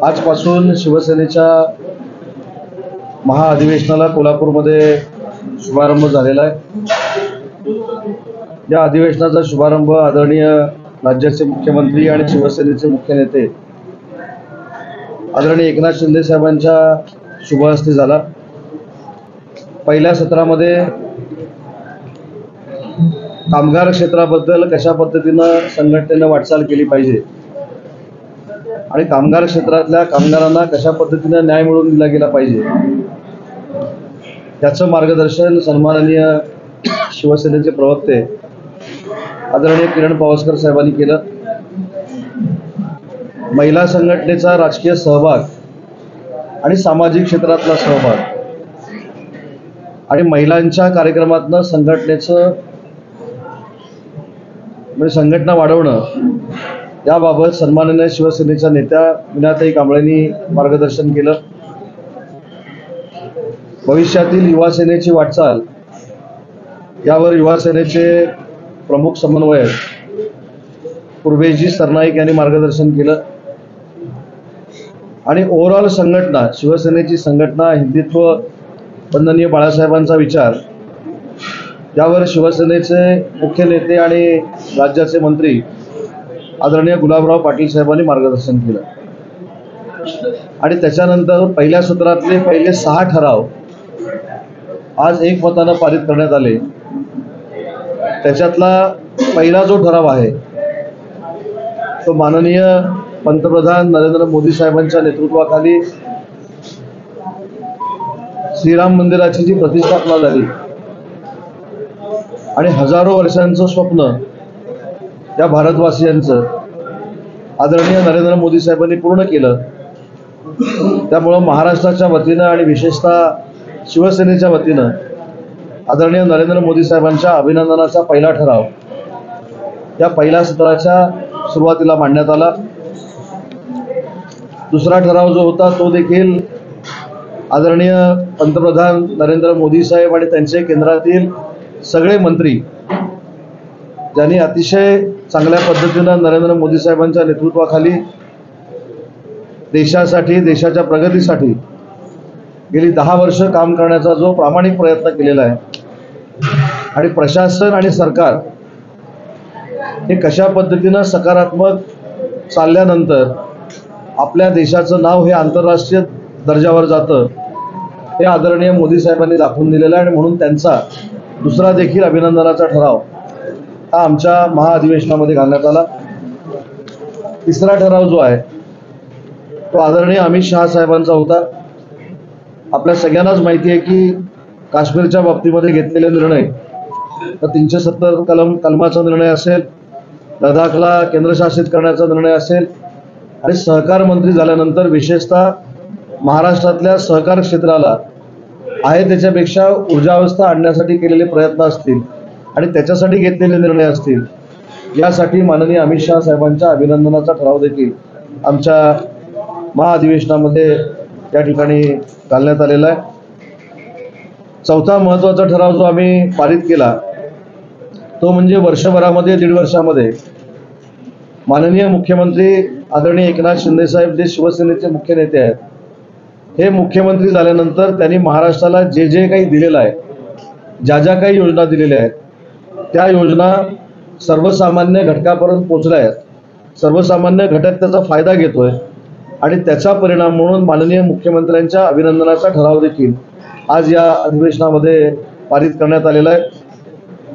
आजपासून शिवसेनेच्या महाअधिवेशनाला कोल्हापूरमध्ये शुभारंभ झालेला आहे। या अधिवेशनाचा शुभारंभ आदरणीय राज्याचे मुख्यमंत्री आणि शिवसेनेचे मुख्य नेते आदरणीय एकनाथ शिंदे साहेबांच्या शुभहस्ते झाला। पहिल्या सत्रामध्ये कामगार क्षेत्राबद्दल कशा पद्धतीनं संघटनेने वाटचाल केली पाहिजे आणि कामगार क्षेत्रातल्या कामगारांना कशा पद्धतीने न्याय मिळवून दिला गेला पाहिजे याचं मार्गदर्शन सन्माननीय शिवसेनेचे प्रवक्ते आदरणीय किरण पावसकर साहेबांनी केलं। महिला संघटनेचा राजकीय सहभाग आणि सामाजिक क्षेत्रातला सहभाग आणि महिलांच्या कार्यक्रमातनं संघटनेचं म्हणजे संघटना वाढवणं याबाबत सन्माननीय शिवसेनेच्या नेत्या मीनाताई कांबळेंनी मार्गदर्शन केलं। भविष्यातील युवा सेनेची वाटचाल यावर युवा सेनेचे प्रमुख समन्वयक पूर्वेशजी सरनाईक यांनी मार्गदर्शन केलं आणि ओव्हरऑल संघटना शिवसेनेची संघटना हिंदुत्व वंदनीय बाळासाहेबांचा विचार यावर शिवसेनेचे मुख्य नेते आणि राज्याचे मंत्री आदरणीय गुलाबराव पाटील साहेबांनी मार्गदर्शन केलं आणि त्याच्यानंतर पहिल्या सत्रातले पहिले 6 ठराव आज एकमतानं पारित करण्यात आले। त्याच्यातला पहिला जो ठराव आहे तो माननीय पंतप्रधान नरेंद्र मोदी साहेबांच्या नेतृत्वाखाली श्रीराम मंदिराची जी प्रतिष्ठापना झाली आणि हजारो वर्षांचं स्वप्न या भारतवासियांचं आदरणीय नरेंद्र मोदी साहेबांनी पूर्ण केलं। त्यामुळं महाराष्ट्राच्या वतीनं आणि विशेषतः शिवसेनेच्या वतीनं आदरणीय नरेंद्र मोदी साहेबांच्या अभिनंदनाचा पहिला ठराव या पहिल्या सत्राच्या सुरुवातीला मांडण्यात आला। दुसरा ठराव जो होता तो देखील आदरणीय पंतप्रधान नरेंद्र मोदी साहेब आणि त्यांचे केंद्रातील सगळे मंत्री ज्यांनी अतिशय चांगल्या पद्धतीनं नरेंद्र मोदी साहेबांच्या नेतृत्वाखाली देशासाठी देशाच्या प्रगतीसाठी गेली 10 वर्ष काम करण्याचा जो प्रामाणिक प्रयत्न केलेला आहे आणि प्रशासन आणि सरकार हे कशा पद्धतीनं सकारात्मक चालल्यानंतर आपल्या देशाचं नाव हे आंतरराष्ट्रीय दर्जावर जातं हे आदरणीय मोदी साहेबांनी दाखवून दिलेलं आहे आणि म्हणून त्यांचा दुसरा देखील अभिनंदनाचा ठराव हा आमच्या महाअधिवेशनामध्ये घालण्यात आला। तिसरा ठराव जो आहे तो आदरणीय अमित शहा साहेबांचा होता। आपल्या सगळ्यांनाच माहिती आहे की काश्मीरच्या बाबतीमध्ये घेतलेले निर्णय तर 370 कलमाचा निर्णय असेल, लडाखला केंद्रशासित करण्याचा निर्णय असेल आणि सहकार मंत्री झाल्यानंतर विशेषतः महाराष्ट्रातल्या सहकार क्षेत्राला आहे त्याच्यापेक्षा ऊर्जावस्था आणण्यासाठी केलेले प्रयत्न असतील आणि त्याच्यासाठी घेतलेले निर्णय असतील यासाठी माननीय अमित शहा साहेबांच्या अभिनंदनाचा ठराव देखील आमच्या महाअधिवेशनामध्ये या ठिकाणी घालण्यात आलेला आहे। चौथा महत्त्वाचा ठराव जो आम्ही पारित केला तो म्हणजे वर्षभरामध्ये 1.5 वर्षामध्ये माननीय मुख्यमंत्री आदरणीय एकनाथ शिंदे साहेब जे शिवसेनेचे मुख्य नेते आहेत हे मुख्यमंत्री झाल्यानंतर त्यांनी महाराष्ट्राला जे जे काही दिलेलं आहे ज्या काही योजना दिलेल्या आहेत त्या योजना सर्वसामान्य घटकापर्यंत पोहोचल्या आहेत, सर्वसामान्य घटक त्याचा फायदा घेतोय आणि त्याचा परिणाम म्हणून माननीय मुख्यमंत्र्यांच्या अभिनंदनाचा ठराव देखील आज या अधिवेशनामध्ये पारित करण्यात आलेला आहे।